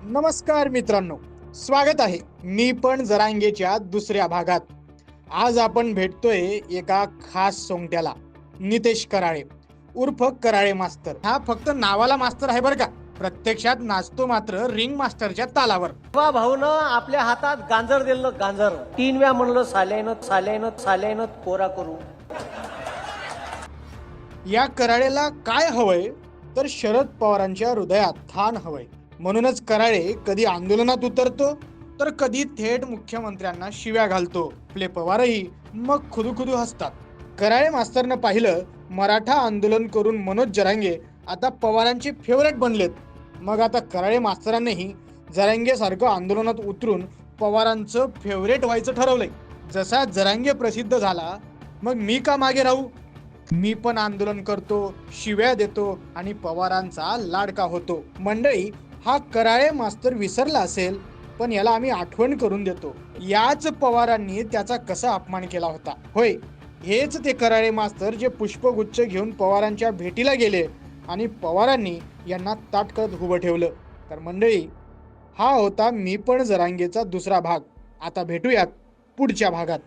नमस्कार मित्रांनो, स्वागत आहे मी पण जरांगेच्या दुसऱ्या भागात. आज आपण भेटतोय एका खास सोंगट्याला, नितेश कराळे उर्फ कराळे मास्तर. हा फक्त नावाला मास्तर आहे बरं का, प्रत्यक्षात नाचतो मात्र रिंग मास्टरच्या तालावर. तेव्हा भाऊनं आपल्या हातात गांजर दिलं. गांजर 3 वेळा म्हणलं साल्यानं साल्यानं साल्यानं कोरा करू. या कराळेला काय हवंय तर शरद पवारांच्या हृदयात स्थान हवंय. म्हणूनच कराळे कधी आंदोलनात उतरतो तर कधी थेट मुख्यमंत्र्यांना शिव्या घालतो. आपले पवारही मग खुदुखुदू हसतात. कराळे मास्तरनं पाहिलं मराठा आंदोलन करून मनोज जरांगे आता पवारांचे फेवरेट बनलेत. मग आता कराळे मास्तरांनीही जरांगे सारखं आंदोलनात उतरून पवारांचं फेवरेट व्हायचं ठरवलंय. जसा जरांगे प्रसिद्ध झाला मग मी का मागे राहू, मी पण आंदोलन करतो, शिव्या देतो आणि पवारांचा लाडका होतो. मंडळी, हा कराळे मास्तर विसरला असेल पण याला आम्ही आठवण करून देतो. याच पवारांनी त्याचा कसा अपमान केला होता. होय, हेच ते कराळे मास्तर जे पुष्पगुच्छ घेऊन पवारांच्या भेटीला गेले आणि पवारांनी यांना ताट करत उभं ठेवलं. तर मंडळी, हा होता मी पण जरांगेचा दुसरा भाग. आता भेटूयात पुढच्या भागात.